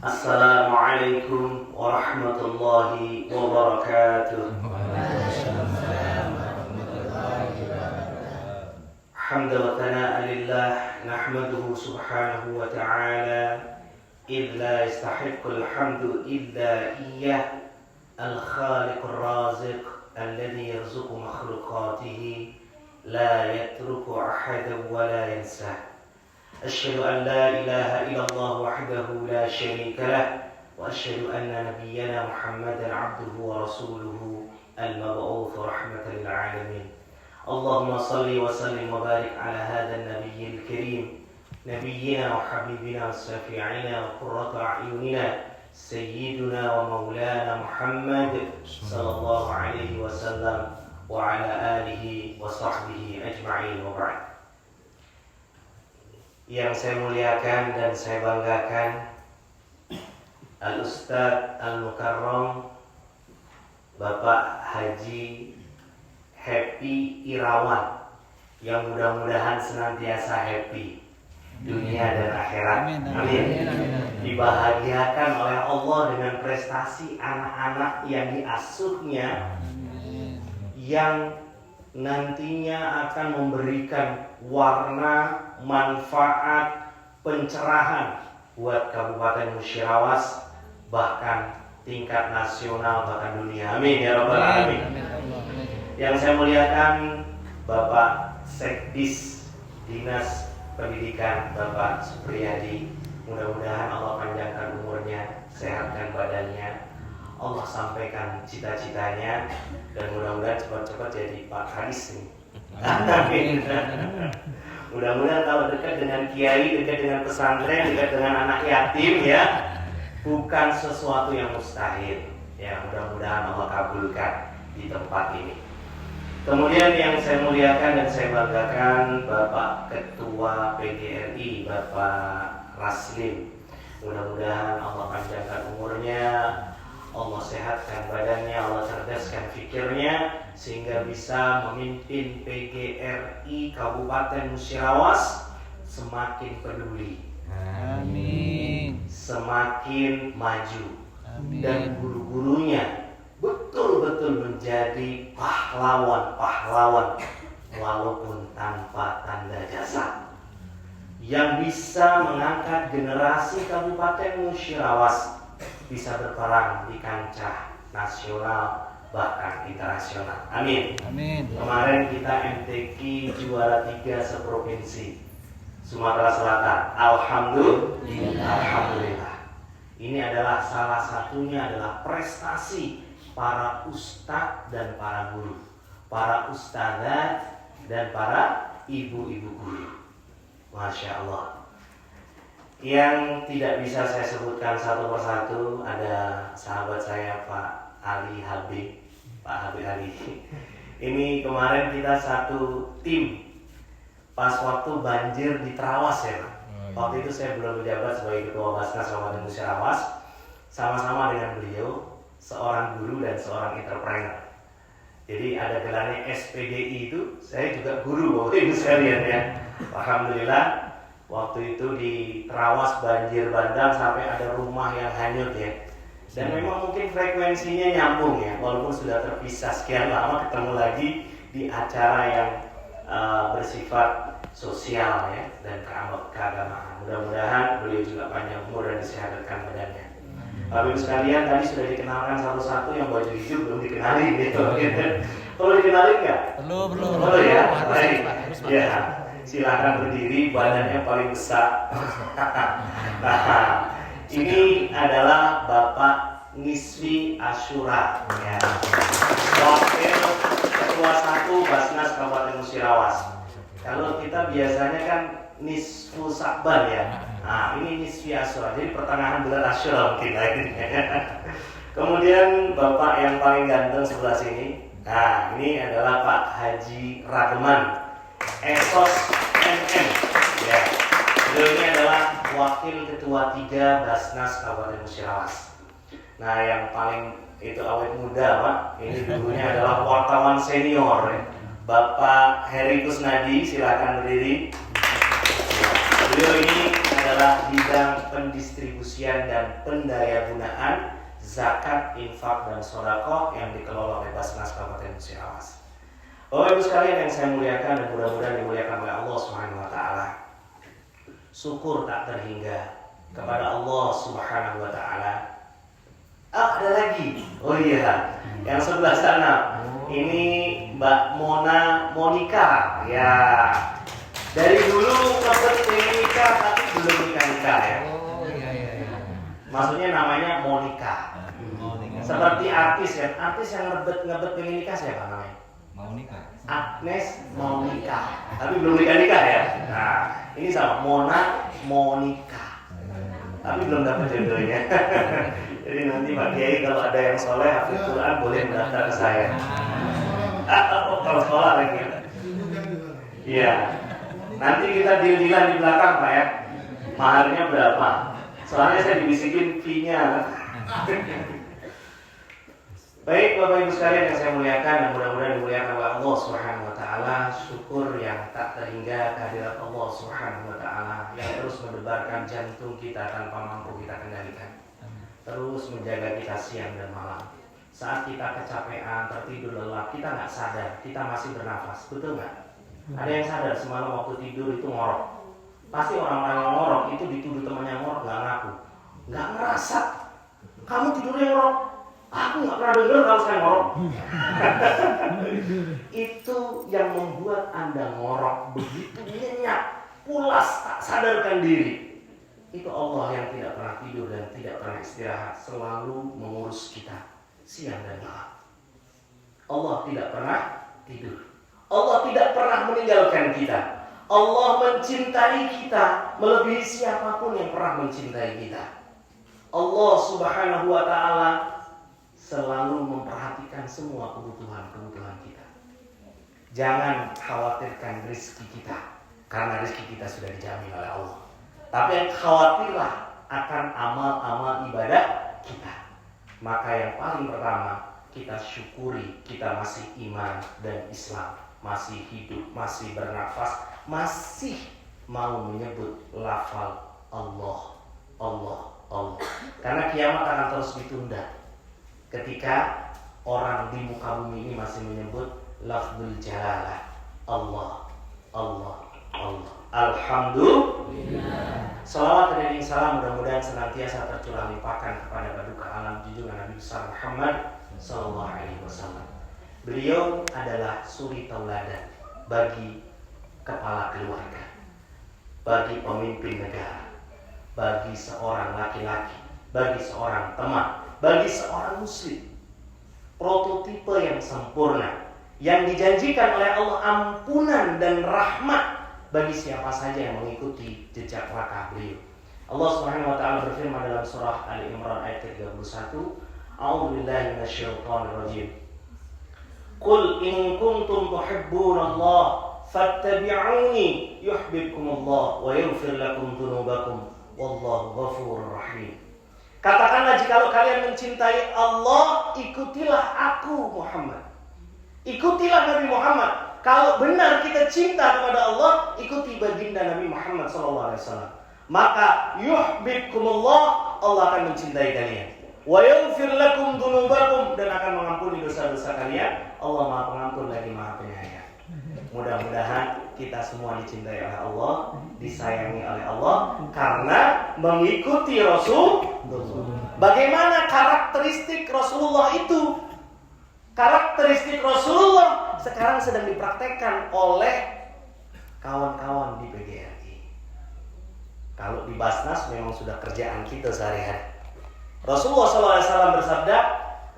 Assalamualaikum warahmatullahi wabarakatuh. Hamdan wa thana'an lillah nahmaduhu subhanahu wa ta'ala idh la yastahiqqul hamdu illa iyyah al-khaliqur raziq alladhi yarzuqu makhluqatihi la yatruku ahadan wa la yansah. أشهد أن لا إله إلا الله وحده لا شريك له وأشهد أن نبينا محمدا عبده ورسوله المبعوث رحمة للعالمين. اللهم صل وسلم وبارك على هذا النبي الكريم نبينا وحبيبنا وشفيعنا وقرة أعيننا سيدنا ومولانا محمد صلى الله عليه وسلم وعلى آله وصحبه أجمعين وبعد. Yang saya muliakan dan saya banggakan, Al-Ustadz Al-Mukarram Bapak Haji Happy Irawan, yang mudah-mudahan senantiasa happy dunia dan akhirat. Amin. Dibahagiakan oleh Allah dengan prestasi anak-anak yang diasuhnya, yang nantinya akan memberikan warna, manfaat, pencerahan buat Kabupaten Musirawas, bahkan tingkat nasional, bahkan dunia. Amin ya rabbal alamin. Yang saya muliakan Bapak Sekdis Dinas Pendidikan Bapak Supriyadi, mudah-mudahan Allah panjangkan umurnya, sehatkan badannya, Allah sampaikan cita-citanya, dan mudah-mudahan cepat-cepat jadi Pak Kadis nih. Amin. Mudah-mudahan kalau dekat dengan kiai, dekat dengan pesantren, dekat dengan anak yatim, ya, bukan sesuatu yang mustahil. Ya, mudah-mudahan Allah kabulkan di tempat ini. Kemudian yang saya muliakan dan saya banggakan Bapak Ketua PGRI, Bapak Raslim. Mudah-mudahan Allah panjangkan umurnya, Allah sehatkan badannya, Allah cerdaskan fikirnya, sehingga bisa memimpin PGRI Kabupaten Musirawas semakin peduli, amin, semakin maju, amin, dan guru-gurunya betul-betul menjadi pahlawan-pahlawan walaupun tanpa tanda jasa, yang bisa mengangkat generasi Kabupaten Musirawas bisa berperang di kancah nasional bahkan internasional. Amin. Amin. Kemarin kita MTQ juara 3 seprovinsi Sumatera Selatan. Alhamdulillah. Ini adalah salah satunya adalah prestasi para ustadz dan para guru, para ustadzat dan para ibu-ibu guru. Masya Allah. Yang tidak bisa saya sebutkan satu persatu, ada sahabat saya Pak Ali Habib, Pak Habib Ali. Ini kemarin kita satu tim pas waktu banjir di Trawas, ya Pak. Waktu itu saya belum menjabat sebagai Ketua Basnas Kabupaten Musirawas, sama-sama dengan beliau, seorang guru dan seorang entrepreneur. Jadi ada gelarnya SPDI itu, saya juga guru Bapak Ibu sekalian, ya. Alhamdulillah. Waktu itu di Trawas banjir bandang sampai ada rumah yang hanyut, ya. Dan memang mungkin frekuensinya nyambung, ya, walaupun sudah terpisah sekian lama, ketemu lagi di acara yang bersifat sosial, ya, dan keagamaan. Mudah-mudahan beliau juga panjang umur dan disehatkan badannya. Bapak Ibu sekalian, tadi sudah dikenalkan satu-satu, yang baju hijau belum dikenalin, gitu. Perlu dikenalin nggak? Belum. Perlu, ya. Baik. Ya. Silahkan berdiri, badannya paling besar. Nah, ini adalah Bapak Nisfi Asyura, ya, Wakil Ketua 1 Basnas Kabupaten Musirawas. Kalau kita biasanya kan Nisfu Sakban, ya. Nah, ini Nisfi Asyura, jadi pertengahan bulan Asyura mungkin lagi. Kemudian Bapak yang paling ganteng sebelah sini. Nah, ini adalah Pak Haji Ragman, Esos MM, ya. Beliau ini adalah Wakil Ketua 3 Basnas Kabupaten Musirawas. Nah, yang paling itu awet muda, Pak. Ini dulunya adalah wartawan senior, ya. Bapak Heri Kusnadi, silakan berdiri. Beliau ini adalah adalah bidang pendistribusian dan pendayagunaan zakat, infak, dan sedekah yang dikelola oleh Basnas Kabupaten Musirawas. Bapak Ibu sekalian yang saya muliakan dan mudah-mudahan dimuliakan oleh Allah Subhanahu wa taala. Syukur tak terhingga kepada Allah Subhanahu wa taala. Ada lagi. Oh iya, yang sebelah sana. Ini Mbak Monica. Ya. Dari dulu ngebet pengen nikah tapi belum nikah ya. Oh iya. Maksudnya namanya Monica. Seperti artis ya. Artis yang ngebet pengen nikah siapa namanya? Mau nikah. Agnes mau nikah, tapi belum nikah ya. Nah, ini sama Mona mau nikah, tapi belum dapat jodohnya. Jadi nanti Pak Kiai kalau ada yang soleh hafid Quran boleh mendaftar ke saya. Kalau sekolah lagi. Iya. Nanti kita deal-dealan di belakang Pak ya. Maharnya berapa? Soalnya saya dibisikin fee-nya. Baik Bapak Ibu sekalian yang saya muliakan dan mudah-mudahan dimuliakan oleh Allah Subhanahu wa taala. Syukur yang tak terhingga kehadirat Allah Subhanahu wa taala yang terus mendebarkan jantung kita tanpa mampu kita kendalikan. Terus menjaga kita siang dan malam. Saat kita kecapean, tertidur lelap, kita nggak sadar, kita masih bernafas. Betul nggak? Ada yang sadar semalam waktu tidur itu ngorok. Pasti orang-orang yang ngorok itu dituduh temannya ngorok nggak ngaku, nggak ngerasa. Kamu tidurnya ngorok. Aku nggak pernah dengar kalau saya ngorok. Itu yang membuat Anda ngorok begitu nyenyak, pulas, tak sadarkan diri. Itu Allah yang tidak pernah tidur dan tidak pernah istirahat, selalu mengurus kita siang dan malam. Allah tidak pernah tidur. Allah tidak pernah meninggalkan kita. Allah mencintai kita melebihi siapapun yang pernah mencintai kita. Allah Subhanahu wa taala selalu memperhatikan semua kebutuhan kita. Jangan khawatirkan rezeki kita, karena rezeki kita sudah dijamin oleh Allah. Tapi khawatirlah akan amal-amal ibadah kita. Maka yang paling pertama, kita syukuri kita masih iman dan Islam, masih hidup, masih bernafas, masih mau menyebut lafal Allah, Allah, Allah. Karena kiamat akan terus ditunda. Ketika orang di muka bumi ini masih menyebut lafzul jalalah, Allah, Allah, Allah. Alhamdulillah. Salawat dan salam mudah-mudahan senantiasa tercurah limpahkan kepada paduka alam junjungan Nabi besar Muhammad sallallahu alaihi wasallam. Beliau adalah suri tauladan bagi kepala keluarga, bagi pemimpin negara, bagi seorang laki-laki, bagi seorang teman, bagi seorang muslim. Prototipe yang sempurna yang dijanjikan oleh Allah ampunan dan rahmat bagi siapa saja yang mengikuti jejak langkah beliau. Allah Subhanahu wa taala berfirman dalam surah Ali Imran ayat 31, A'udzubillahi minasyaitonir rajim. Qul in kuntum tuhibbunallaha fattabi'uni yuhibbukumullah wa yaghfir lakum dzunubakum wallahu ghafurur rahim. Katakanlah jikalau kalian mencintai Allah, ikutilah aku Muhammad. Ikutilah Nabi Muhammad. Kalau benar kita cinta kepada Allah, ikuti baginda Nabi Muhammad SAW. Maka yuhibbukumullah, Allah akan mencintai kalian. Wa yaghfir lakum dzunubakum, dan akan mengampuni dosa-dosa kalian. Allah Maha Pengampun lagi Maha Penyayang. Mudah-mudahan kita semua dicintai oleh Allah, disayangi oleh Allah karena mengikuti Rasul. Bagaimana karakteristik Rasulullah itu? Karakteristik Rasulullah sekarang sedang dipraktekkan oleh kawan-kawan di PGRI. Kalau di Basnas memang sudah kerjaan kita sehari-hari. Rasulullah SAW bersabda,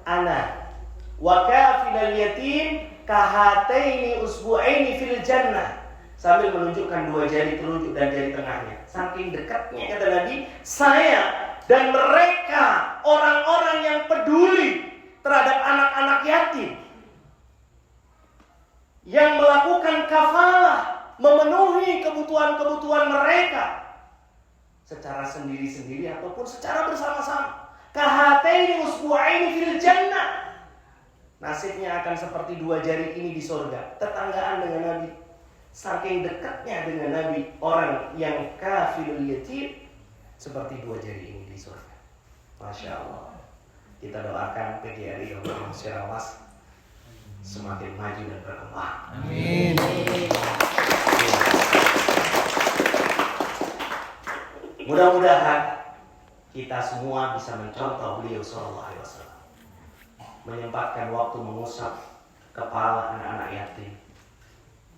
Ana wa kafilal yatim kahataini usbu'aini fil jannah, sambil menunjukkan dua jari telunjuk dan jari tengahnya. Saking dekatnya kata Nabi, saya dan mereka orang-orang yang peduli terhadap anak-anak yatim, yang melakukan kafalah, memenuhi kebutuhan-kebutuhan mereka secara sendiri-sendiri ataupun secara bersama-sama. Kahataini usbu'aini fil jannah, nasibnya akan seperti dua jari ini di surga. Tetanggaan dengan Nabi, saking dekatnya dengan Nabi orang yang kafilul yatim, seperti 2 jari ini di surga. Masya Allah. Kita doakan PGRI Kabupaten Cirawas semakin maju dan berkembang. Amin. Mudah-mudahan kita semua bisa mencontoh beliau Sallallahu Alaihi Wasallam, menyempatkan waktu mengusap kepala anak-anak yatim,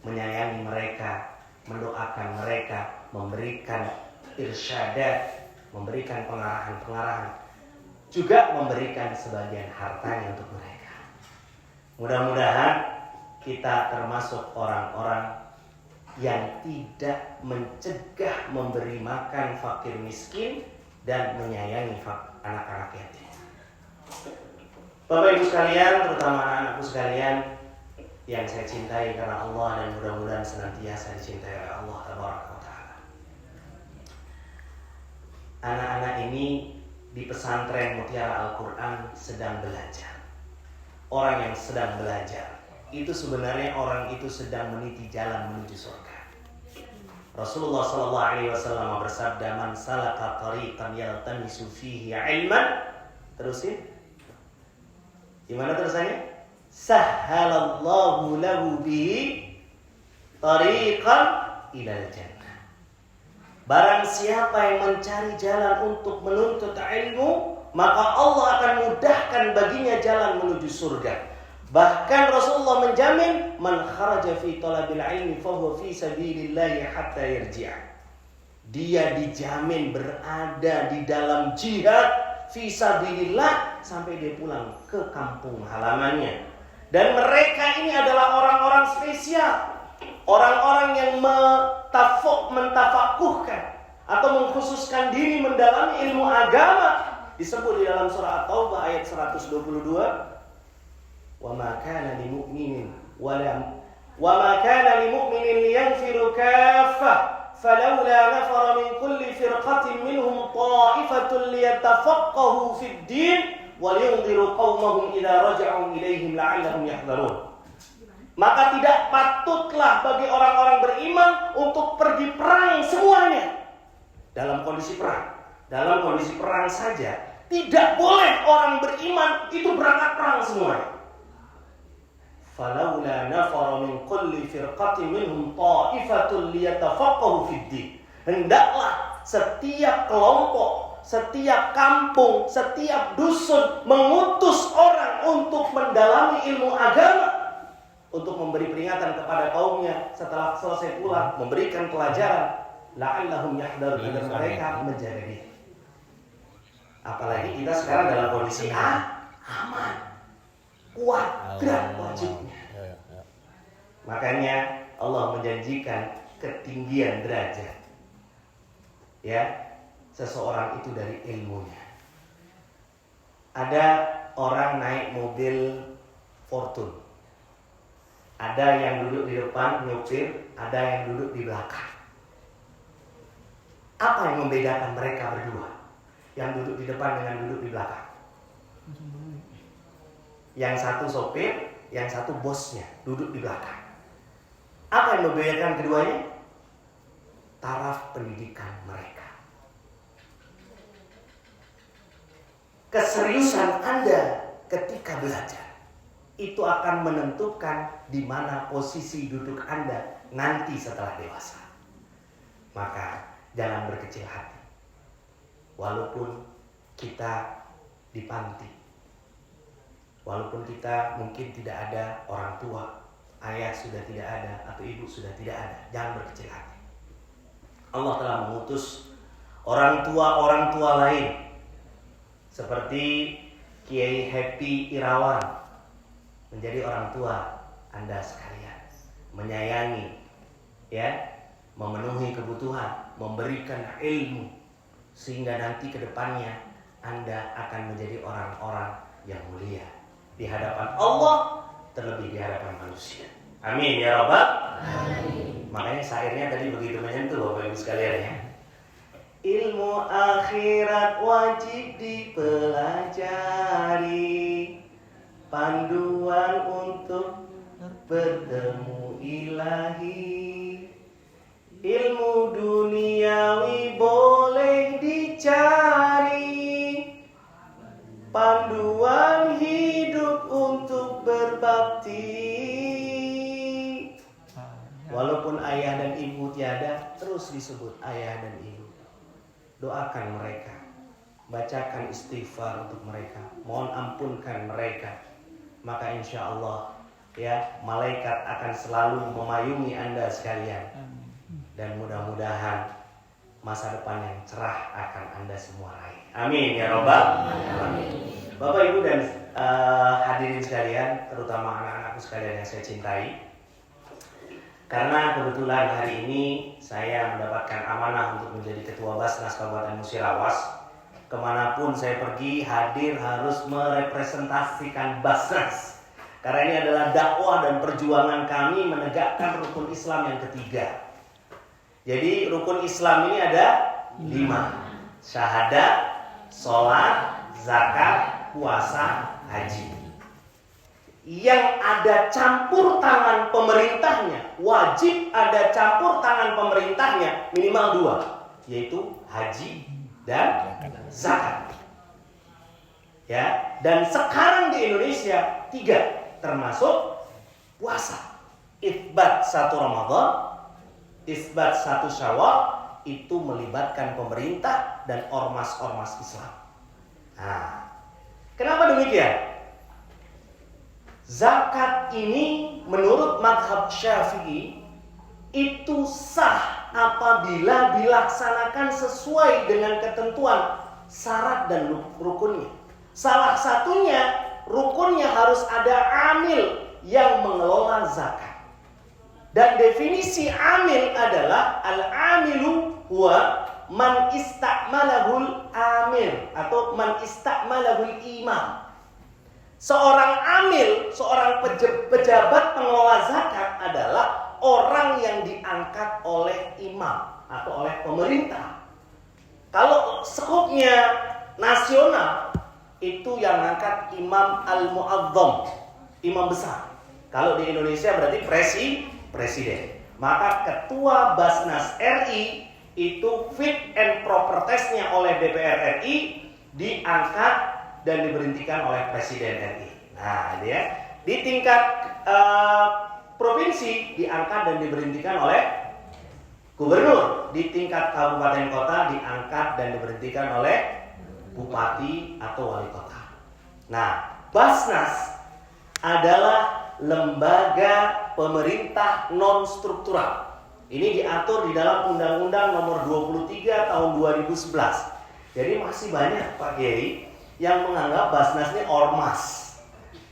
menyayangi mereka, mendoakan mereka, memberikan irsyadat, memberikan pengarahan-pengarahan, juga memberikan sebagian hartanya untuk mereka. Mudah-mudahan kita termasuk orang-orang yang tidak mencegah memberi makan fakir miskin dan menyayangi anak-anak yatim. Bapak Ibu sekalian, terutama anak-anakku sekalian yang saya cintai karena Allah dan mudah-mudahan senantiasa dicintai oleh Allah Tabaraka wa Ta'ala. Anak-anak ini di pesantren Mutiara Al-Quran sedang belajar. Orang yang sedang belajar itu sebenarnya orang itu sedang meniti jalan menuju surga. Rasulullah sallallahu alaihi wasallam bersabda, "Man salaka tariqan yaltamisu fihi 'ilman." Terusin. Gimana terusannya? Sahhalallahu lahu bihi tariqan ilal jannah. Barang siapa yang mencari jalan untuk menuntut ilmu, maka Allah akan mudahkan baginya jalan menuju surga. Bahkan Rasulullah menjamin, man kharaja fi talabil ilmi fahuwa fi sabilillahi hatta yarji'a. Dia dijamin berada di dalam jihad fi sabilillah sampai dia pulang ke kampung halamannya. Dan mereka ini adalah orang-orang spesial, orang-orang yang mentafakuhkan atau mengkhususkan diri mendalami ilmu agama. Disebut di dalam surah At-Taubah ayat 122. وَمَا كَانَ لِمُؤْمِنٍ لِيَنْفِرُ كَافَّةً فَلَوْلَا نَفَرَ مِنْ كُلِّ فِرْقَةٍ مِنْهُمْ طَائِفَةٌ لِيَتَفَقَّهُوا فِي الدِّينِ وَلِيُنْذِرُوا قَوْمَهُمْ إِذَا رَجَعُوا إِلَيْهِمْ لَعَلَّهُمْ يَحْذَرُونَ. Maka tidak patutlah bagi orang-orang beriman untuk pergi perang semuanya. Dalam kondisi perang, dalam kondisi perang saja tidak boleh orang beriman itu berangkat perang semuanya. Falaula nafara min kulli firqatin minhum ta'ifatun liyatafaqahu fid din. Hendaklah setiap kelompok, setiap kampung, setiap dusun mengutus orang untuk mendalami ilmu agama, untuk memberi peringatan kepada kaumnya setelah selesai pulang, memberikan pelajaran, la'allahum yahdharun, agar mereka menjaga diri. Apalagi kita sekarang dalam kondisi aman, kuat, gerak wajibnya. Makanya Allah menjanjikan ketinggian derajat, ya, seseorang itu dari ilmunya. Ada orang naik mobil Fortune, ada yang duduk di depan nyopir, ada yang duduk di belakang. Apa yang membedakan mereka berdua? Yang duduk di depan dengan duduk di belakang. Yang satu sopir, yang satu bosnya, duduk di belakang. Apa yang membedakan keduanya? Taraf pendidikan mereka. Keseriusan Anda ketika belajar itu akan menentukan di mana posisi duduk Anda nanti setelah dewasa. Maka jangan berkecil hati. Walaupun kita di panti, walaupun kita mungkin tidak ada orang tua, ayah sudah tidak ada atau ibu sudah tidak ada, jangan berkecil hati. Allah telah mengutus orang tua lain seperti Kiai Happy Irawan menjadi orang tua Anda sekalian, menyayangi, ya, memenuhi kebutuhan, memberikan ilmu, sehingga nanti ke depannya Anda akan menjadi orang-orang yang mulia di hadapan Allah, terlebih di hadapan manusia. Amin ya Rabbal alamin. Makanya syairnya tadi begitu menyentuh Bapak Ibu sekalian ya. Ilmu akhirat wajib dipelajari, panduan untuk bertemu ilahi. Ilmu duniawi boleh dicari, dicari, panduan hidup untuk berbakti. Walaupun ayah dan ibu tiada, terus disebut ayah dan ibu. Doakan mereka, bacakan istighfar untuk mereka, mohon ampunkan mereka. Maka insya Allah ya, malaikat akan selalu memayungi Anda sekalian. Dan mudah-mudahan masa depan yang cerah akan Anda semua raih. Amin ya Rabbal alamin. Bapak Ibu dan hadirin sekalian, terutama anak-anakku sekalian yang saya cintai. Karena kebetulan hari ini saya mendapatkan amanah untuk menjadi Ketua Basnas Kabupaten Musirawas. Kemanapun saya pergi, hadir harus merepresentasikan Basnas. Karena ini adalah dakwah dan perjuangan kami menegakkan rukun Islam yang ketiga. Jadi rukun Islam ini ada 5. Syahadat, sholat, zakat, puasa, haji. Yang ada campur tangan pemerintahnya, wajib ada campur tangan pemerintahnya minimal 2, yaitu haji dan zakat. Ya, dan sekarang di Indonesia 3, termasuk puasa. Itsbat 1 Ramadan, itsbat 1 Syawal, itu melibatkan pemerintah dan ormas-ormas Islam. Nah, kenapa demikian? Zakat ini menurut mazhab Syafi'i itu sah apabila dilaksanakan sesuai dengan ketentuan syarat dan rukunnya. Salah satunya, rukunnya harus ada amil yang mengelola zakat. Dan definisi amil adalah al-amilu huwa man istakmalahul amir atau man istakmalahul imam. Seorang amil, seorang pejabat pengelola zakat adalah orang yang diangkat oleh imam atau oleh pemerintah. Kalau skupnya nasional, itu yang angkat imam al-mu'azzam, imam besar. Kalau di Indonesia berarti presiden. Maka ketua Basnas RI itu fit and proper testnya oleh DPR RI diangkat dan diberhentikan oleh Presiden RI. Nah, dia di tingkat provinsi diangkat dan diberhentikan oleh gubernur. Di tingkat kabupaten kota diangkat dan diberhentikan oleh bupati atau wali kota. Nah, Basnas adalah lembaga pemerintah non struktural. Ini diatur di dalam Undang-Undang Nomor 23 Tahun 2011. Jadi masih banyak Pak Kiai yang menganggap Basnas ini ormas,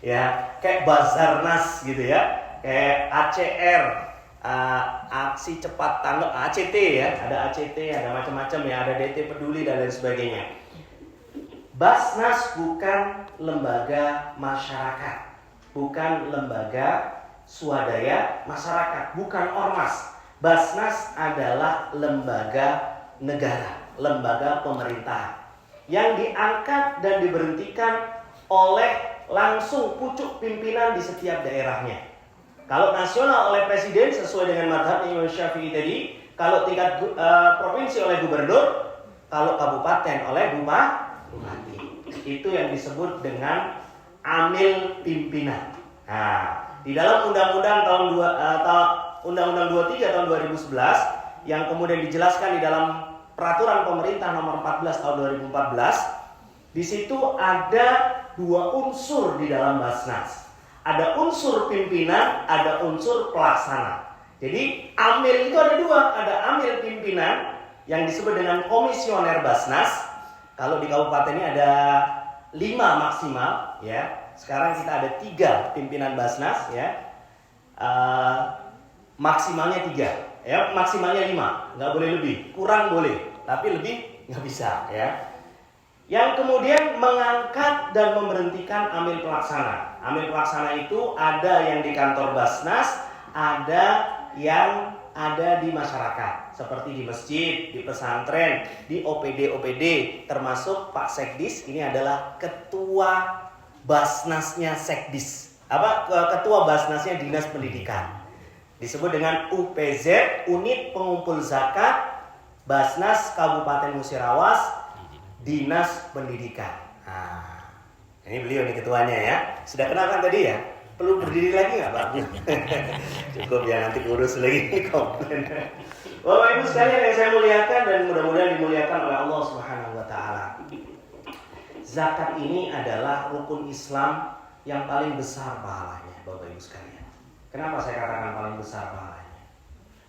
ya, kayak Basarnas gitu ya, kayak ACR, aksi cepat tanggap, ACT ya, ada ACT, ada macam-macam ya, ada DT peduli dan lain sebagainya. Basnas bukan lembaga masyarakat, bukan lembaga swadaya masyarakat, bukan ormas. Basnas adalah lembaga negara, lembaga pemerintahan yang diangkat dan diberhentikan oleh langsung pucuk pimpinan di setiap daerahnya. Kalau nasional oleh presiden sesuai dengan mazhab Imam Syafi'i tadi, kalau tingkat provinsi oleh gubernur, kalau kabupaten oleh bupati. Itu yang disebut dengan amil pimpinan. Nah, di dalam Undang-Undang Undang-Undang 23 tahun 2011 yang kemudian dijelaskan di dalam Peraturan Pemerintah Nomor 14 tahun 2014, di situ ada 2 unsur di dalam Basnas. Ada unsur pimpinan, ada unsur pelaksana. Jadi amil itu ada 2, ada amil pimpinan yang disebut dengan komisioner Basnas. Kalau di kabupaten ini ada 5 maksimal, ya. Sekarang kita ada 3 pimpinan Basnas, ya. Maksimalnya 3, ya. Maksimalnya 5, nggak boleh lebih. Kurang boleh, tapi lebih nggak bisa, ya. Yang kemudian mengangkat dan memberhentikan amil pelaksana. Amil pelaksana itu ada yang di kantor Basnas, ada yang ada di masyarakat, seperti di masjid, di pesantren, di OPD, termasuk Pak Sekdis. Ini adalah ketua Basnasnya Sekdis. Ketua Basnasnya Dinas Pendidikan. Disebut dengan UPZ, Unit Pengumpul Zakat Basnas Kabupaten Musirawas, Dinas Pendidikan. Nah, ini beliau nih ketuanya ya. Sudah kenal kan tadi ya? Perlu berdiri lagi nggak Pak? Cukup ya, nanti kurus lagi komplain. Bapak Ibu sekalian yang saya muliakan dan mudah-mudahan dimuliakan oleh Allah Subhanahu wa taala. Zakat ini adalah rukun Islam yang paling besar pahalanya, Bapak Ibu sekalian. Kenapa saya katakan paling besar pahalanya?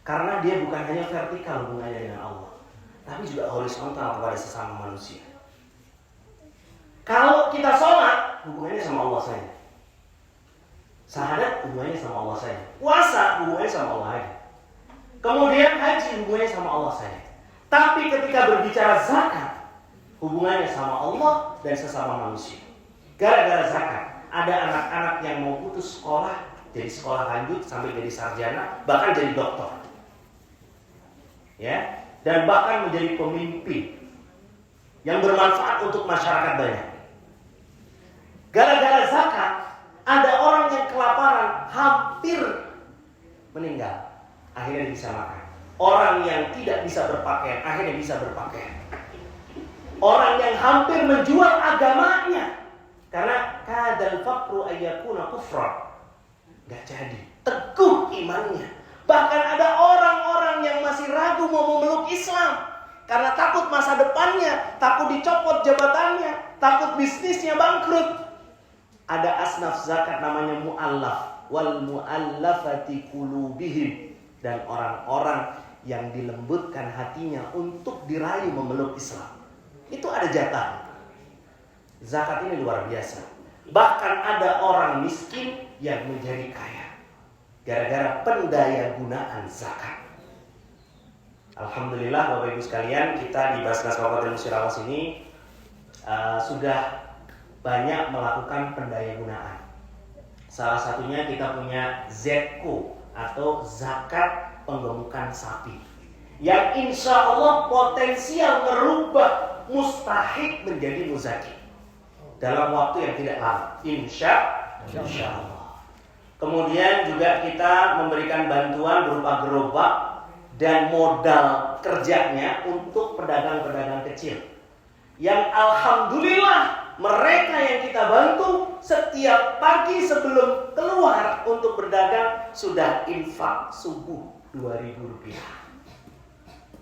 Karena dia bukan hanya vertikal hubungannya dengan Allah, tapi juga horizontal kepada sesama manusia. Kalau kita sholat, hubungannya sama Allah saja. Syahadat hubungannya sama Allah saja. Puasa hubungannya sama Allah saja. Kemudian haji hubungannya sama Allah saja. Tapi ketika berbicara zakat, hubungannya sama Allah dan sesama manusia. Gara-gara zakat, ada anak-anak yang mau putus sekolah, jadi sekolah lanjut sampai jadi sarjana, bahkan jadi doktor. Ya, dan bahkan menjadi pemimpin yang bermanfaat untuk masyarakat banyak. Gara-gara zakat, ada orang yang kelaparan, hampir meninggal, akhirnya bisa makan. Orang yang tidak bisa berpakaian, akhirnya bisa berpakaian. Orang yang hampir menjual agamanya, karena kadal faqru ayyakuna kufra, gak jadi, teguh imannya. Bahkan ada orang-orang yang masih ragu mau memeluk Islam karena takut masa depannya, takut dicopot jabatannya, takut bisnisnya bangkrut. Ada asnaf zakat namanya mu'allaf, wal mu'allafati qulubihim, dan orang-orang yang dilembutkan hatinya untuk dirayu memeluk Islam. Itu ada jatah. Zakat ini luar biasa. Bahkan ada orang miskin yang menjadi kaya gara-gara pendaya gunaan zakat. Alhamdulillah Bapak Ibu sekalian, kita di Basnas Kabupaten Musirawas ini sudah banyak melakukan pendaya gunaan. Salah satunya kita punya ZKO atau zakat penggemukan sapi, yang insya Allah potensial merubah mustahik menjadi muzaki dalam waktu yang tidak lama, insya Allah. Kemudian juga kita memberikan bantuan berupa gerobak dan modal kerjanya untuk pedagang-pedagang kecil, yang alhamdulillah mereka yang kita bantu setiap pagi sebelum keluar untuk berdagang sudah infak subuh 2.000 rupiah.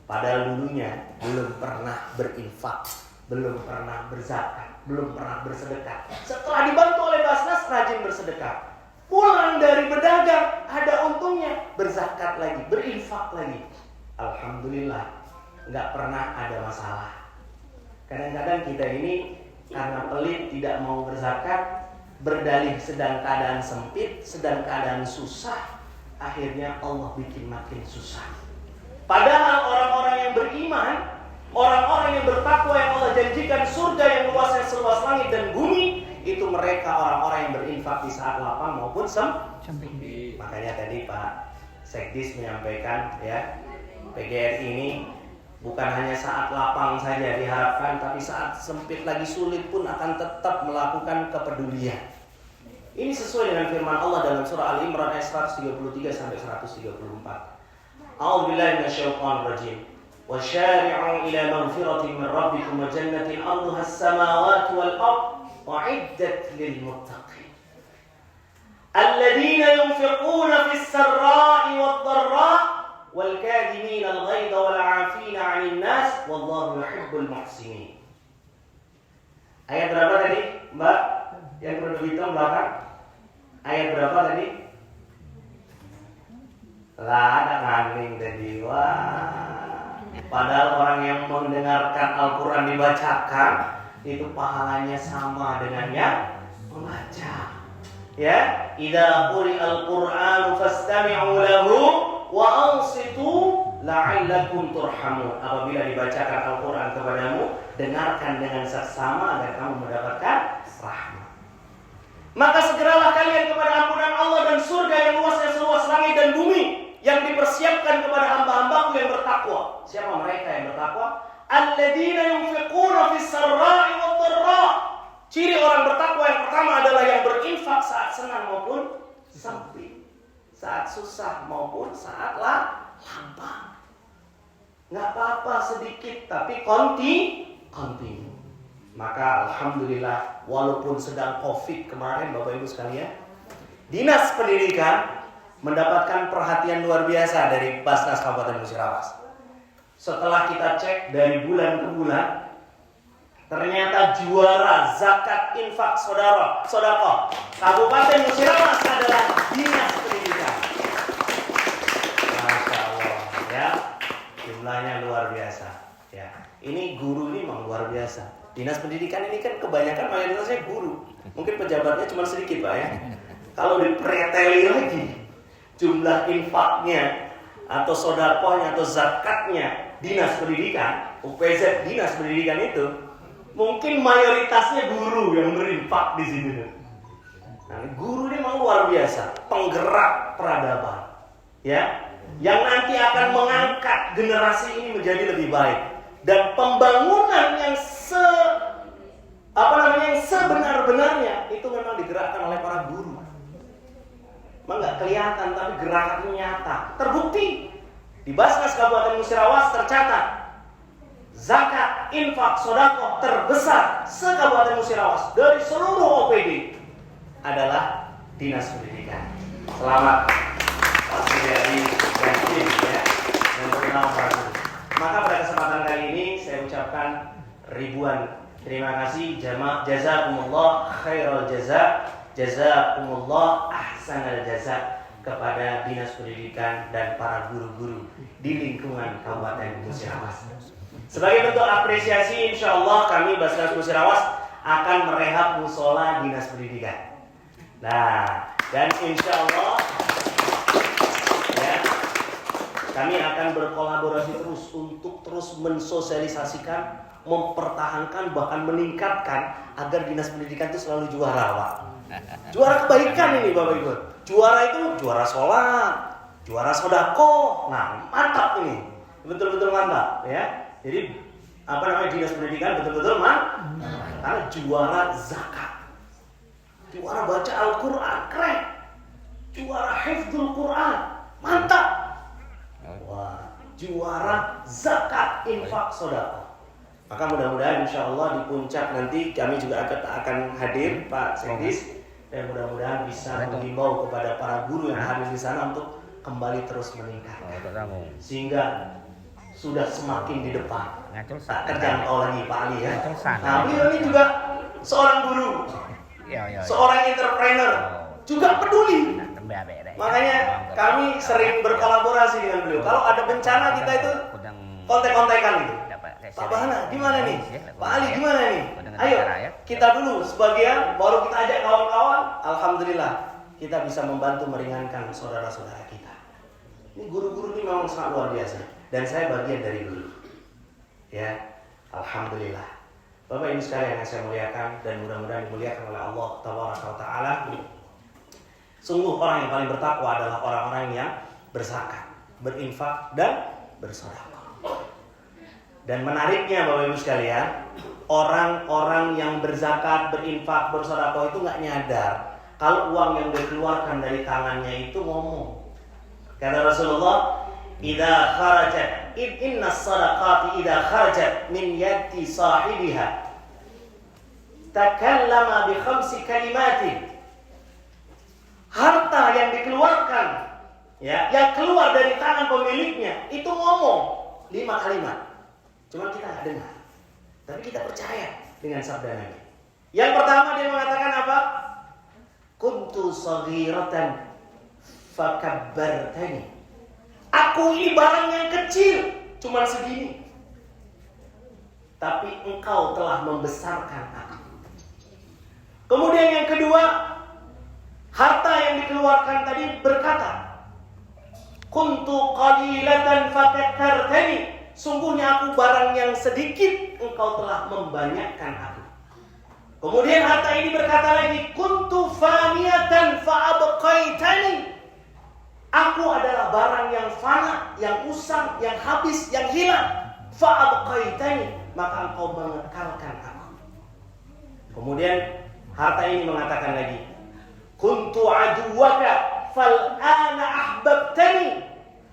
Padahal dulunya belum pernah berinfak, belum pernah berzakat, belum pernah bersedekah. Setelah dibantu oleh Basnas, rajin bersedekah. Pulang dari berdagang, ada untungnya, berzakat lagi, berinfak lagi. Alhamdulillah, nggak pernah ada masalah. Kadang-kadang kita ini karena pelit tidak mau berzakat, berdalih sedang keadaan sempit, sedang keadaan susah, akhirnya Allah bikin makin susah. Padahal orang-orang yang beriman, orang-orang yang bertakwa yang Allah janjikan surga yang luasnya seluas langit dan bumi, itu mereka orang-orang yang berinfak di saat lapang maupun sempit. Makanya tadi Pak Sekdis menyampaikan ya, PGRI ini bukan hanya saat lapang saja diharapkan, tapi saat sempit lagi sulit pun akan tetap melakukan kepedulian. Ini sesuai dengan firman Allah dalam surah Al-Imran ayat 133 sampai 134. A'udzubillahi minasyaitonir rajim. Wasyari'u ila maghfiratin min rabbikum wa jannatin 'arduha as-samawati wal ard wa'iddat lil muttaqin. Alladzina yunfiquna fis sarra'i wad dharra' wal kadhimina al-ghaidha wal 'afina 'anil nas wallahu yuhibbul muhsinin. Ayat berapa tadi, Mbak? Yang perlu dihitung belakang? Ayat berapa tadi? Lah, ada nganing tadi. Wah. Padahal orang yang mendengarkan Al-Quran dibacakan itu pahalanya sama dengan yang membaca. Ya, idza quri'al Qur'anu fastami'u lahu wa ansitu la'allakum turhamun. Apabila dibacakan Al-Quran kepadamu, dengarkan dengan saksama agar kamu mendapatkan rahmat. Maka segeralah kalian kepada ampunan Allah dan surga yang luasnya seluas langit dan bumi, yang dipersiapkan kepada hamba-hambaku yang bertakwa. Siapa mereka yang bertakwa? Alladzina yunfiquna fis sarra'i wad dharra. Ciri orang bertakwa yang pertama adalah yang berinfak saat senang maupun sempit, saat susah maupun saat lapang. Nggak apa-apa sedikit, tapi kontinu. Maka alhamdulillah, walaupun sedang Covid kemarin Bapak Ibu sekalian, Dinas Pendidikan mendapatkan perhatian luar biasa dari Basnas Kabupaten Musirawas. Setelah kita cek dari bulan ke bulan, ternyata juara zakat infak sodako Kabupaten Musirawas adalah Dinas Pendidikan. Masya Allah, ya, jumlahnya luar biasa. Ya, ini guru ini memang luar biasa. Dinas Pendidikan ini kan kebanyakan mayoritasnya guru. Mungkin pejabatnya cuma sedikit Pak ya. Kalau dipreteli lagi jumlah infaknya atau sodakohnya atau zakatnya Dinas Pendidikan, UPZ Dinas Pendidikan itu, mungkin mayoritasnya guru yang berinfak di sini. Nah, guru ini memang luar biasa, penggerak peradaban, ya, yang nanti akan mengangkat generasi ini menjadi lebih baik. Dan pembangunan yang sebenar-benarnya itu memang digerakkan oleh para guru. Memang nggak kelihatan tapi gerakannya nyata. Terbukti di Basnas Kabupaten Musirawas tercatat zakat infak sodako terbesar se-Kabupaten Musirawas dari seluruh OPD adalah Dinas Pendidikan. Selamat Pak Suryadi dan tim ya, dan terkenal para guru. Maka pada kesempatan kali ini saya ucapkan ribuan terima kasih, jazakumullah khairal jaza, jazakumullah ahsanal jaza kepada Dinas Pendidikan dan para guru-guru di lingkungan Kabupaten Musirawas. Sebagai bentuk apresiasi, insya Allah kami Basnas Musirawas akan merehab musola Dinas Pendidikan. Nah, dan insya Allah ya, kami akan berkolaborasi terus untuk terus mensosialisasikan, mempertahankan, bahkan meningkatkan agar Dinas Pendidikan itu selalu juara, Pak. Juara kebaikan ini Bapak Ibu. Juara itu juara sholat, juara sodako. Nah, mantap ini, betul-betul mantap ya. Jadi Dinas Pendidikan betul-betul karena juara zakat, juara baca Al-Quran, keren. Juara hifdzul Quran, mantap. Wah, juara zakat infak sodako. Maka mudah-mudahan insya Allah di puncak nanti kami juga akan hadir Pak Sekdis, dan mudah-mudahan bisa mengimbau kepada para guru yang hadir di sana untuk kembali terus meningkat, sehingga sudah semakin di depan, tak terjangkau lagi Pak Ali ya. Nah, beliau ini juga seorang guru, seorang entrepreneur, juga peduli. Makanya kami sering berkolaborasi dengan beliau. Kalau ada bencana kita itu kontek-kontekan gitu. Pak Bahana gimana nih? Pak Ali gimana nih? Ayo kita dulu sebagian, baru kita ajak kawan-kawan. Alhamdulillah kita bisa membantu meringankan saudara-saudara kita. Ini guru-guru ini memang sangat luar biasa, dan saya bagian dari guru. Ya, alhamdulillah. Bapak Ibu sekalian yang saya muliakan dan mudah-mudahan dimuliakan oleh Allah Taala. Sungguh orang yang paling bertakwa adalah orang-orang yang berzakat, berinfak dan bersedekah. Dan menariknya Bapak Ibu sekalian, orang-orang yang berzakat, berinfak, bersedekah itu nggak nyadar kalau uang yang dikeluarkan dari tangannya itu ngomong. Kata Rasulullah, "Idza kharajat inna as-sadaqati idza kharajat min yadi sahibiha takallama bi khamsi kalimatin." Harta yang dikeluarkan, ya, yang keluar dari tangan pemiliknya itu ngomong 5 kalimat. Cuma kita nggak dengar, tapi kita percaya dengan sabda Nabi. Yang pertama dia mengatakan apa? Kuntu saghiratan fakabbartani. Aku ini barang yang kecil, cuma segini, tapi engkau telah membesarkan aku. Kemudian yang kedua, harta yang dikeluarkan tadi berkata, kuntu qalilatan fakathartani. Sungguhnya aku barang yang sedikit, engkau telah membanyakkan aku. Kemudian harta ini berkata lagi, kuntu faniyatan fa'abqaitani. Aku adalah barang yang fana, yang usang, yang habis, yang hilang. Fa'abqaitani, maka engkau mengekalkan aku. Kemudian harta ini mengatakan lagi, kuntu aduwaka fal'ana ahbabtani.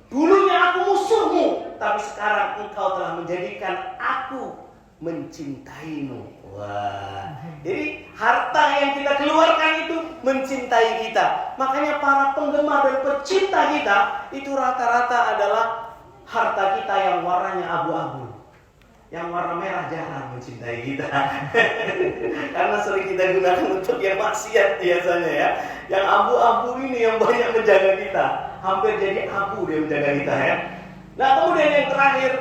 Dulunya aku musuhmu, tapi sekarang engkau telah menjadikan aku mencintaimu. Wah, jadi harta yang kita keluarkan itu mencintai kita. Makanya para penggemar dan pecinta kita itu rata-rata adalah harta kita yang warnanya abu-abu. Yang warna merah jarang mencintai kita. Karena sering kita gunakan untuk yang maksiat biasanya ya. Yang abu-abu ini yang banyak menjaga kita. Hampir jadi abu dia menjaga kita ya. Nah kemudian yang terakhir,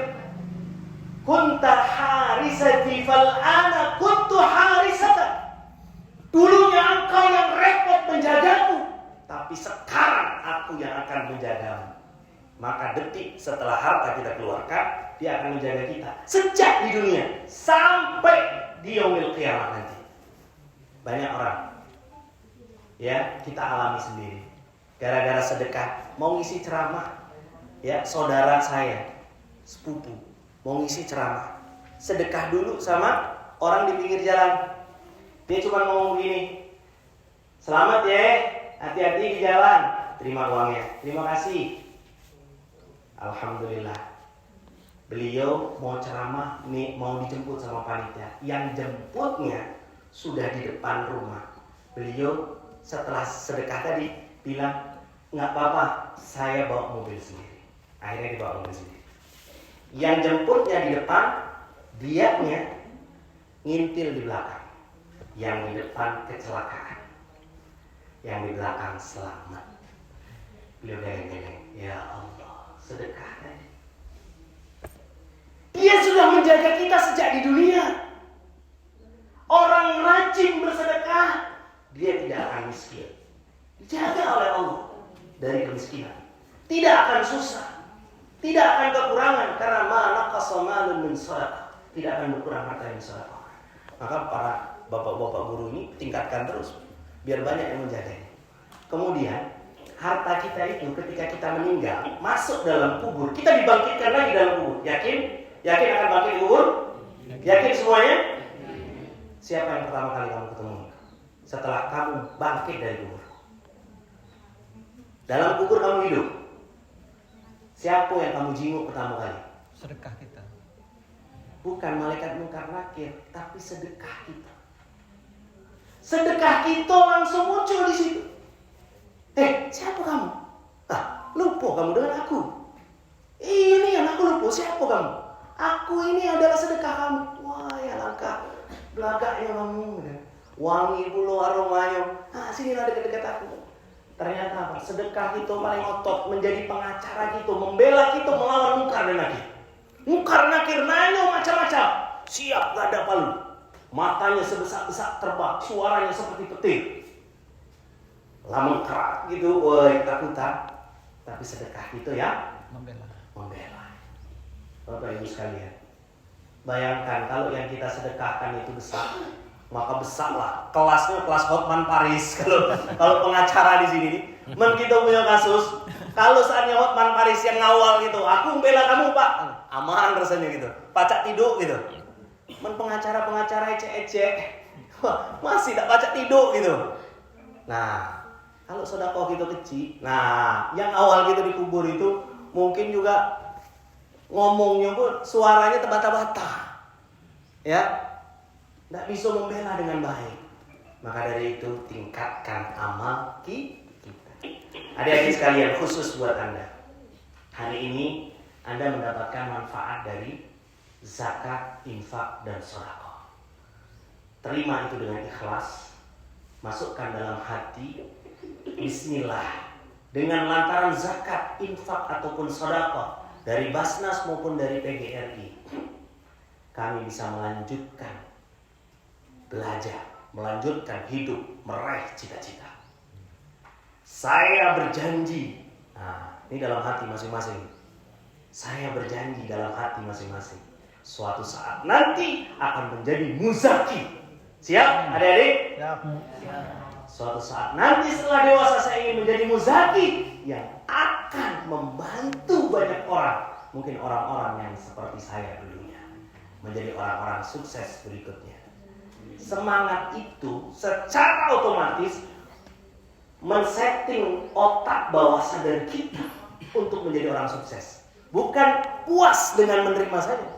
kunta harisati fal ana kuntu harisatan. Dulunya engkau yang repot menjagaku, tapi sekarang aku yang akan menjagamu. Maka detik setelah harta kita keluarkan, dia akan menjaga kita sejak di dunia sampai di yaumil qiyamah nanti. Banyak orang ya kita alami sendiri. Gara-gara sedekah mau ngisi ceramah, ya saudara saya, sepupu mau ngisi ceramah, sedekah dulu sama orang di pinggir jalan. Dia cuma ngomong begini, selamat ya, hati-hati di jalan, terima uangnya, terima kasih. Alhamdulillah. Beliau mau ceramah, nih mau dijemput sama panitia. Yang jemputnya sudah di depan rumah. Beliau setelah sedekah tadi bilang, nggak apa-apa, saya bawa mobil sendiri. Akhirnya dibawa mobil sendiri. Yang jemputnya di depan, dianya ngintil di belakang. Yang di depan kecelakaan, yang di belakang selamat. Beliau geleng-geleng, ya Allah, sedekah tadi. Dia sudah menjaga kita sejak di dunia. Orang rajin bersedekah, dia tidak akan miskin. Dijaga oleh Allah dari kemiskinan. Tidak akan susah, tidak akan kekurangan, karena ma'naqasa malun min shadaqah. Tidak akan berkurang harta yang sedekah. Maka para bapak-bapak guru ini tingkatkan terus biar banyak yang menjaganya. Kemudian harta kita itu ketika kita meninggal masuk dalam kubur, kita dibangkitkan lagi dalam kubur. Yakin? Yakin akan bangkit di kubur? Yakin semuanya? Siapa yang pertama kali kamu ketemu setelah kamu bangkit dari kubur? Dalam kubur kamu hidup, siapa yang kamu jenguk pertama kali? Sedekah kita. Bukan malaikat mungkar nakir, tapi sedekah kita. Sedekah kita langsung muncul di situ. Siapa kamu? Lupa kamu dengan aku. Ini yang aku lupa, siapa kamu? Aku ini adalah sedekah kamu. Wah, ya langkah belagaknya kamu. Wangi pula aromanya. Sinilah dekat-dekat aku. Ternyata apa? Sedekah kita paling otot, menjadi pengacara kita, membela kita melawan mungkar dan nakir. Mungkar nakir nanya macam-macam. Siap gak ada palu. Matanya sebesar-besar terbang, suaranya seperti petir. Lama kerak gitu, woi takutan. Tapi sedekah itu ya membela. Bapak Ibu sekalian, bayangkan kalau yang kita sedekahkan itu besar, maka besarlah kelasnya kelas Hotman Paris. Kalau pengacara di sini nih, kita punya kasus. Kalau saatnya Hotman Paris yang ngawal gitu, aku membela kamu Pak, aman rasanya gitu. Pacak tidur gitu. Pengacara ecek-ecek, masih tak pacak tidur gitu. Nah, kalau sedekah gitu kecil, nah yang awal gitu di kubur itu mungkin juga ngomongnya pun suaranya terbata-bata, ya, tidak bisa membela dengan baik. Maka dari itu tingkatkan amal kita. Adik-adik sekalian, khusus buat Anda, hari ini Anda mendapatkan manfaat dari zakat, infak, dan sedekah. Terima itu dengan ikhlas, masukkan dalam hati. Bismillah. Dengan lantaran zakat, infak ataupun sedekah dari Basnas maupun dari PGRI, kami bisa melanjutkan belajar, melanjutkan hidup, meraih cita-cita. Saya berjanji, ini dalam hati masing-masing. Saya berjanji dalam hati masing-masing, suatu saat nanti akan menjadi muzaki. Siap adik-adik? Siap. Suatu saat nanti setelah dewasa saya ingin menjadi muzaki yang akan membantu banyak orang. Mungkin orang-orang yang seperti saya dulunya menjadi orang-orang sukses berikutnya. Semangat itu secara otomatis men-setting otak bawah sadar kita untuk menjadi orang sukses. Bukan puas dengan menerima saja.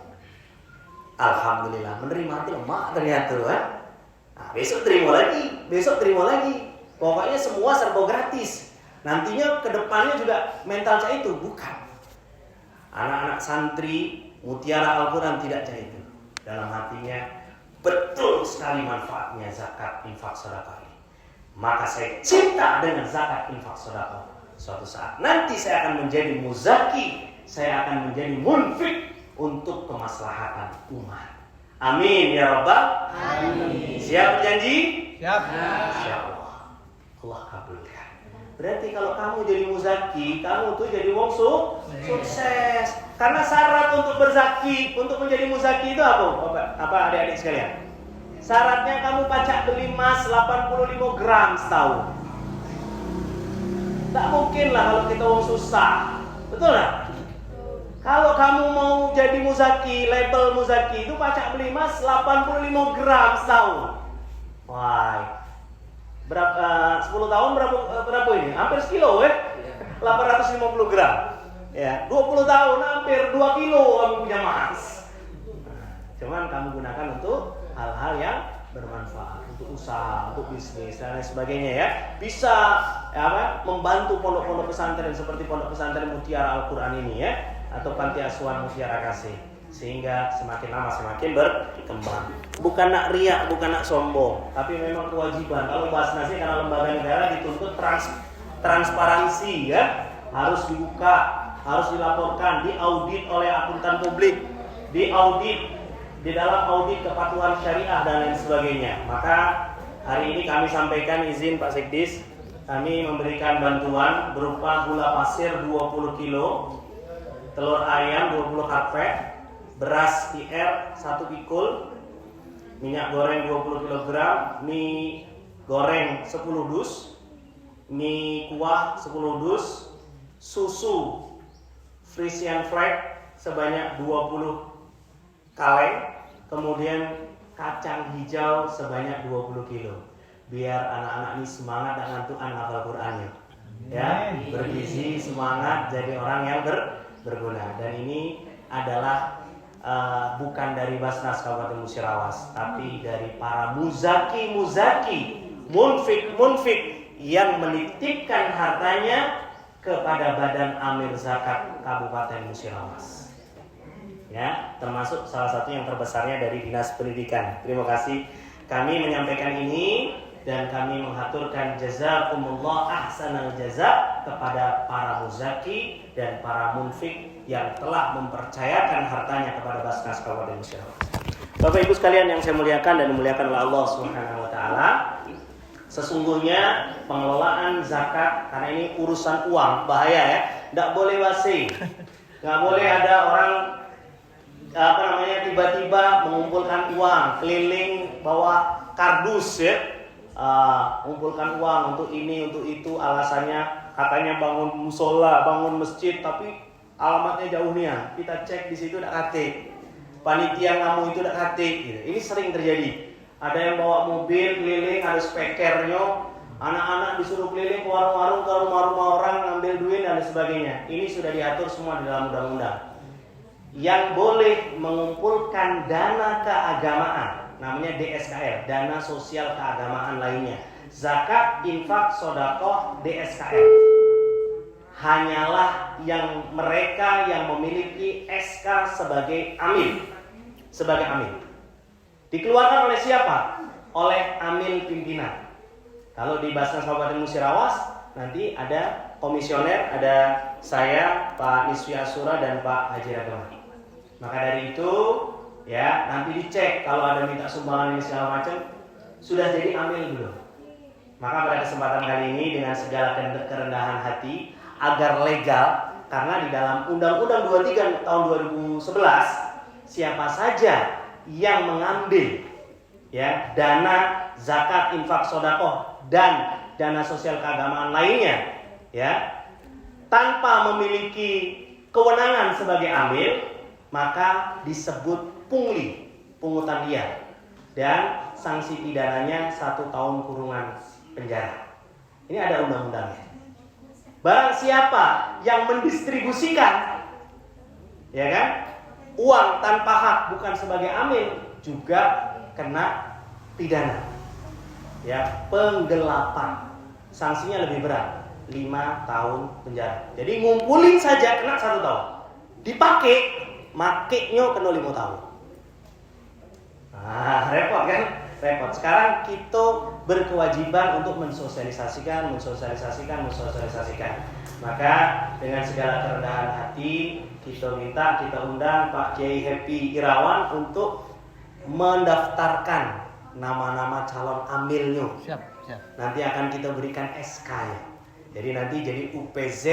Alhamdulillah menerima hati lemak ternyata kan. Nah, besok terima lagi. Pokoknya semua serba gratis. Nantinya kedepannya juga mental cah itu bukan. Anak-anak santri mutiara Al-Quran tidak cah itu. Dalam hatinya betul sekali manfaatnya zakat infak sedekah ini. Maka saya cinta dengan zakat infak sedekah. Suatu saat nanti saya akan menjadi muzaki, saya akan menjadi munfik untuk kemaslahatan umat. Amin ya Rabbal. Amin. Siap janji? Siap. Insyaallah. Allah kabulkan. Berarti kalau kamu jadi muzaki, kamu tuh jadi wong sukses. Karena syarat untuk berzaki, untuk menjadi muzaki itu apa adik-adik sekalian? Syaratnya kamu pacak beli emas 85 gram setahun. Tak mungkin lah kalau kita wong susah. Betul lah? Kalau kamu mau jadi muzaki, label muzaki itu pacak beli emas 85 gram setahun. Wah, berapa 10 tahun berapa ini? Hampir sekilo 850 gram. Ya, 20 tahun hampir 2 kilo kamu punya emas. Cuman kamu gunakan untuk hal-hal yang bermanfaat, untuk usaha, untuk bisnis dan lain sebagainya ya. Bisa membantu pondok-pondok pesantren seperti pondok pesantren Mutiara Al-Quran ini ya, atau panti asuhan Mutiara Kasih, sehingga semakin lama semakin berkembang. Bukan nak riak, bukan nak sombong, tapi memang kewajiban. Kalau Basnasnya karena lembaga negara dituntut transparansi ya, harus dibuka, harus dilaporkan, diaudit oleh akuntan publik, diaudit di dalam audit kepatuhan syariah dan lain sebagainya. Maka hari ini kami sampaikan izin Pak Sekdis, kami memberikan bantuan berupa gula pasir 20 kilo, telur ayam 20 karpet, beras IR 1 pikul, minyak goreng 20 kg, mie goreng 10 dus, mie kuah 10 dus, susu Frisian Flag sebanyak 20 kaleng, kemudian kacang hijau sebanyak 20 kilo. Biar anak-anak ini semangat dan ngantukan hafal Qur'annya. Ya, bergizi, semangat, jadi orang yang berguna. Dan ini adalah bukan dari Basnas Kabupaten Musirawas, tapi dari para muzaki, munfik yang menitipkan hartanya kepada Badan Amil Zakat Kabupaten Musirawas. Ya, termasuk salah satu yang terbesarnya dari Dinas Pendidikan. Terima kasih kami menyampaikan ini dan kami menghaturkan jazakumullah ahsanal jaza kepada para muzaki dan para munfik yang telah mempercayakan hartanya kepada Basnas Kabupaten Musirawas. Bapak Ibu sekalian yang saya muliakan dan dimuliakan oleh Allah Subhanahu wa taala, sesungguhnya pengelolaan zakat, karena ini urusan uang, bahaya ya. Enggak boleh basi. Enggak boleh ada orang tiba-tiba mengumpulkan uang, keliling bawa kardus ya, mengumpulkan uang untuk ini untuk itu, alasannya katanya bangun musola, bangun masjid, tapi alamatnya jauh nih ya. Kita cek di situ tidak kate, panitia ngamu itu tidak kate gitu. Ini sering terjadi. Ada yang bawa mobil keliling, ada spekernya, anak-anak disuruh keliling ke warung-warung, ke rumah-rumah orang ngambil duit dan sebagainya. Ini sudah diatur semua di dalam undang-undang. Yang boleh mengumpulkan dana keagamaan, namanya DSKR, dana sosial keagamaan lainnya, zakat, infak, sedekah, DSKR, hanyalah yang mereka yang memiliki SK sebagai amil. Dikeluarkan oleh siapa? Oleh amil pimpinan. Kalau di Basnas Kabupaten Musirawas nanti ada komisioner, ada saya, Pak Niswi Asura dan Pak Haji Ragama. Maka dari itu ya, nanti dicek kalau ada minta sumbangan ini segala macam sudah jadi amil belum. Maka pada kesempatan kali ini dengan segala kerendahan hati agar legal, karena di dalam Undang-Undang 23 tahun 2011 siapa saja yang mengambil ya dana zakat, infak, sedekah dan dana sosial keagamaan lainnya ya tanpa memiliki kewenangan sebagai amil, maka disebut pungli, pungutan liar, dan sanksi pidananya 1 tahun kurungan penjara. Ini ada undang-undangnya. Barang siapa yang mendistribusikan, ya kan, uang tanpa hak bukan sebagai amil juga kena pidana. Ya, penggelapan. Sanksinya lebih berat, 5 tahun penjara. Jadi ngumpulin saja kena 1 tahun. Dipakai, makainya kena 5 tahun. Nah, repot kan? Repot. Sekarang kita berkewajiban untuk mensosialisasikan. Maka dengan segala kerendahan hati kita undang Pak Kiai Happy Irawan untuk mendaftarkan nama-nama calon amilnya. Siap. Nanti akan kita berikan SK ya. Jadi nanti jadi UPZ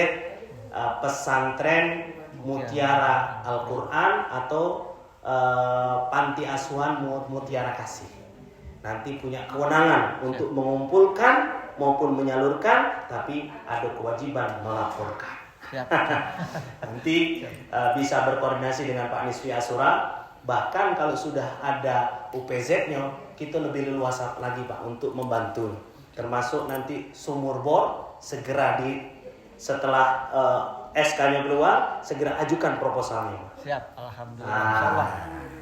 Pesantren Mutiara Al-Quran atau Panti Asuhan Mutiara Kasih. Nanti punya kewenangan untuk mengumpulkan maupun menyalurkan, tapi ada kewajiban melaporkan. Nanti bisa berkoordinasi dengan Pak Nisfi Asura. Bahkan kalau sudah ada UPZ-nya, kita lebih leluasa lagi Pak untuk membantu. Termasuk nanti sumur bor segera setelah SK-nya keluar, segera ajukan proposalnya. Siap, alhamdulillah.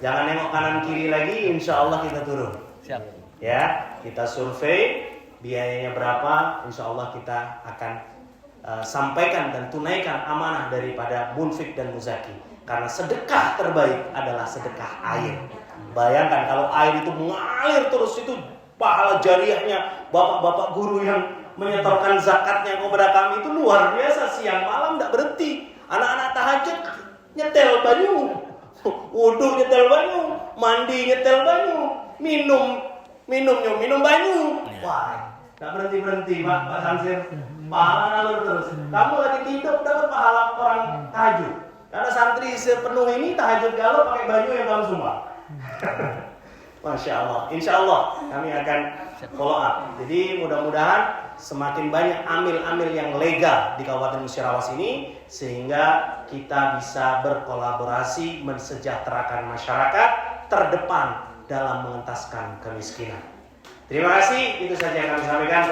Jangan nengok kanan kiri lagi, insya Allah kita turun. Siap. Ya, kita survei biayanya berapa, insya Allah kita akan sampaikan dan tunaikan amanah daripada munfik dan muzaki. Karena sedekah terbaik adalah sedekah air. Bayangkan kalau air itu mengalir terus, itu pahala jariahnya bapak-bapak guru yang menyetorkan zakatnya kepada kami itu luar biasa. Siang malam tidak berhenti. Anak-anak tahajud nyetel banyu, wudu nyetel banyu, mandi nyetel banyu, minum banyu. Wah, tidak berhenti Pak Samsir. Pahala ngalur terus. Kamu lagi tidur dapat pahala orang tahajud. Karena santri sepenuh ini tahajud galau pakai baju yang kamu semua. Masya Allah. Insya Allah kami akan follow up. Jadi mudah-mudahan semakin banyak amil-amil yang legal di Kabupaten Musyarawat ini, sehingga kita bisa berkolaborasi mensejahterakan masyarakat terdepan dalam mengentaskan kemiskinan. Terima kasih. Itu saja yang kami sampaikan.